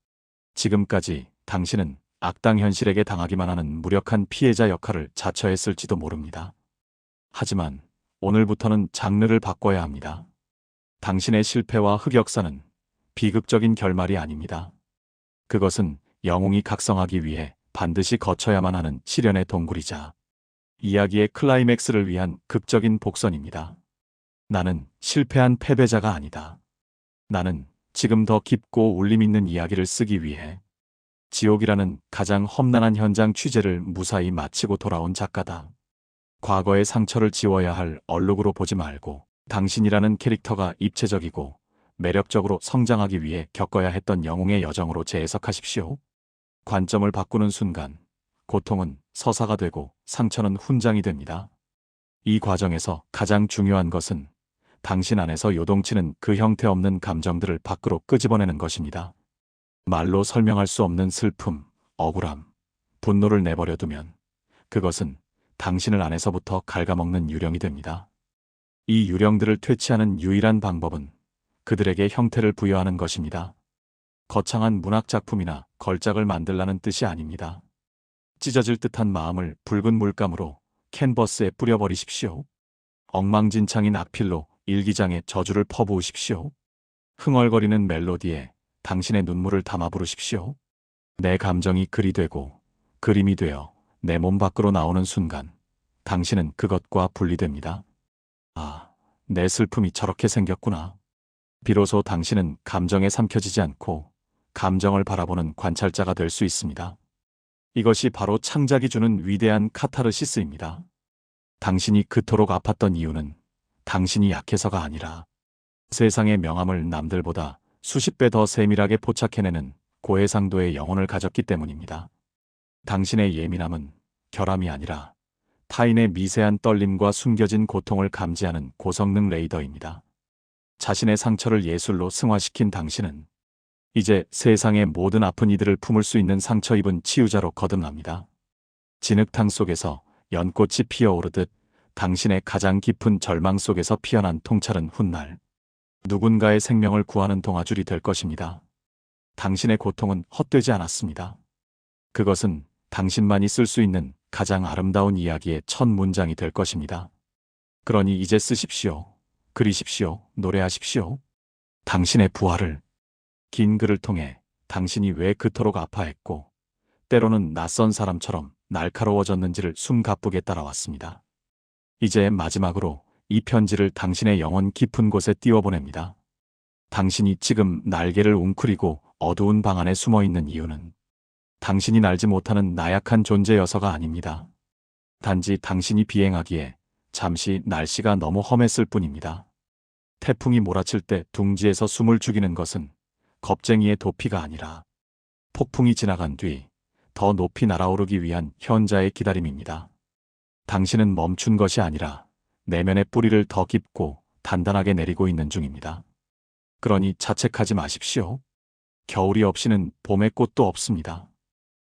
지금까지 당신은 악당 현실에게 당하기만 하는 무력한 피해자 역할을 자처했을지도 모릅니다. 하지만 오늘부터는 장르를 바꿔야 합니다. 당신의 실패와 흑역사는 비극적인 결말이 아닙니다. 그것은 영웅이 각성하기 위해 반드시 거쳐야만 하는 시련의 동굴이자 이야기의 클라이맥스를 위한 극적인 복선입니다. 나는 실패한 패배자가 아니다. 나는 지금 더 깊고 울림 있는 이야기를 쓰기 위해 지옥이라는 가장 험난한 현장 취재를 무사히 마치고 돌아온 작가다. 과거의 상처를 지워야 할 얼룩으로 보지 말고 당신이라는 캐릭터가 입체적이고 매력적으로 성장하기 위해 겪어야 했던 영웅의 여정으로 재해석하십시오. 관점을 바꾸는 순간 고통은 서사가 되고 상처는 훈장이 됩니다. 이 과정에서 가장 중요한 것은 당신 안에서 요동치는 그 형태 없는 감정들을 밖으로 끄집어내는 것입니다. 말로 설명할 수 없는 슬픔, 억울함, 분노를 내버려 두면 그것은 당신을 안에서부터 갉아먹는 유령이 됩니다. 이 유령들을 퇴치하는 유일한 방법은 그들에게 형태를 부여하는 것입니다. 거창한 문학작품이나 걸작을 만들라는 뜻이 아닙니다. 찢어질 듯한 마음을 붉은 물감으로 캔버스에 뿌려버리십시오. 엉망진창인 악필로 일기장에 저주를 퍼부으십시오. 흥얼거리는 멜로디에 당신의 눈물을 담아 부르십시오. 내 감정이 글이 되고 그림이 되어 내 몸 밖으로 나오는 순간 당신은 그것과 분리됩니다. 아, 내 슬픔이 저렇게 생겼구나. 비로소 당신은 감정에 삼켜지지 않고 감정을 바라보는 관찰자가 될 수 있습니다. 이것이 바로 창작이 주는 위대한 카타르시스입니다. 당신이 그토록 아팠던 이유는 당신이 약해서가 아니라 세상의 명암을 남들보다 수십 배 더 세밀하게 포착해내는 고해상도의 영혼을 가졌기 때문입니다. 당신의 예민함은 결함이 아니라 타인의 미세한 떨림과 숨겨진 고통을 감지하는 고성능 레이더입니다. 자신의 상처를 예술로 승화시킨 당신은 이제 세상의 모든 아픈 이들을 품을 수 있는 상처 입은 치유자로 거듭납니다. 진흙탕 속에서 연꽃이 피어오르듯 당신의 가장 깊은 절망 속에서 피어난 통찰은 훗날 누군가의 생명을 구하는 동아줄이 될 것입니다. 당신의 고통은 헛되지 않았습니다. 그것은 당신만이 쓸 수 있는 가장 아름다운 이야기의 첫 문장이 될 것입니다. 그러니 이제 쓰십시오. 그리십시오. 노래하십시오. 당신의 부활을. 긴 글을 통해 당신이 왜 그토록 아파했고 때로는 낯선 사람처럼 날카로워졌는지를 숨가쁘게 따라왔습니다. 이제 마지막으로 이 편지를 당신의 영혼 깊은 곳에 띄워보냅니다. 당신이 지금 날개를 웅크리고 어두운 방 안에 숨어있는 이유는 당신이 날지 못하는 나약한 존재여서가 아닙니다. 단지 당신이 비행하기에 잠시 날씨가 너무 험했을 뿐입니다. 태풍이 몰아칠 때 둥지에서 숨을 죽이는 것은 겁쟁이의 도피가 아니라 폭풍이 지나간 뒤 더 높이 날아오르기 위한 현자의 기다림입니다. 당신은 멈춘 것이 아니라 내면의 뿌리를 더 깊고 단단하게 내리고 있는 중입니다. 그러니 자책하지 마십시오. 겨울이 없이는 봄의 꽃도 없습니다.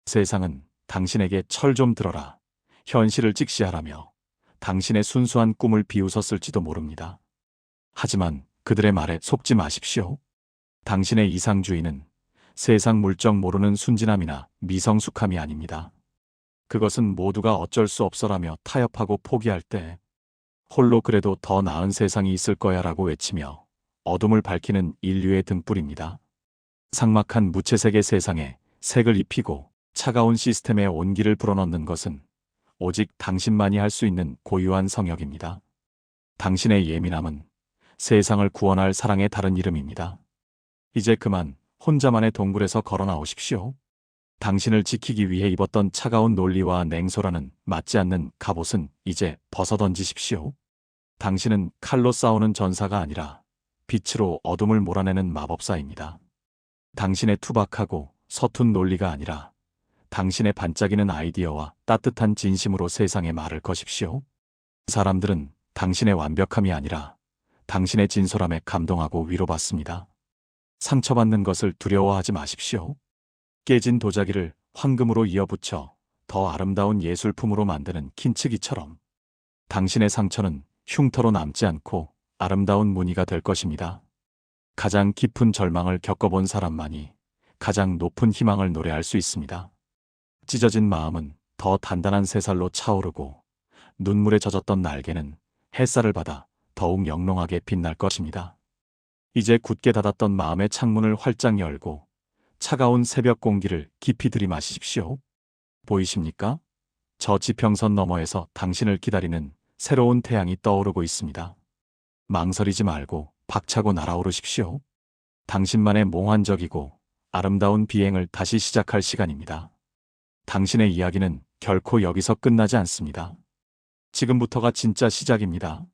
세상은 당신에게 철 좀 들어라, 현실을 직시하라며 당신의 순수한 꿈을 비웃었을지도 모릅니다. 하지만 그들의 말에 속지 마십시오. 당신의 이상주의는 세상 물정 모르는 순진함이나 미성숙함이 아닙니다. 그것은 모두가 어쩔 수 없어라며 타협하고 포기할 때 홀로 그래도 더 나은 세상이 있을 거야 라고 외치며 어둠을 밝히는 인류의 등불입니다. 삭막한 무채색의 세상에 색을 입히고 차가운 시스템에 온기를 불어넣는 것은 오직 당신만이 할 수 있는 고유한 성역입니다. 당신의 예민함은 세상을 구원할 사랑의 다른 이름입니다. 이제 그만 혼자만의 동굴에서 걸어 나오십시오. 당신을 지키기 위해 입었던 차가운 논리와 냉소라는 맞지 않는 갑옷은 이제 벗어던지십시오. 당신은 칼로 싸우는 전사가 아니라 빛으로 어둠을 몰아내는 마법사입니다. 당신의 투박하고 서툰 논리가 아니라 당신의 반짝이는 아이디어와 따뜻한 진심으로 세상에 말을 거십시오. 사람들은 당신의 완벽함이 아니라 당신의 진솔함에 감동하고 위로받습니다. 상처받는 것을 두려워하지 마십시오. 깨진 도자기를 황금으로 이어붙여 더 아름다운 예술품으로 만드는 킨츠기처럼 당신의 상처는 흉터로 남지 않고 아름다운 무늬가 될 것입니다. 가장 깊은 절망을 겪어본 사람만이 가장 높은 희망을 노래할 수 있습니다. 찢어진 마음은 더 단단한 새살로 차오르고 눈물에 젖었던 날개는 햇살을 받아 더욱 영롱하게 빛날 것입니다. 이제 굳게 닫았던 마음의 창문을 활짝 열고 차가운 새벽 공기를 깊이 들이마시십시오. 보이십니까? 저 지평선 너머에서 당신을 기다리는 새로운 태양이 떠오르고 있습니다. 망설이지 말고 박차고 날아오르십시오. 당신만의 몽환적이고 아름다운 비행을 다시 시작할 시간입니다. 당신의 이야기는 결코 여기서 끝나지 않습니다. 지금부터가 진짜 시작입니다.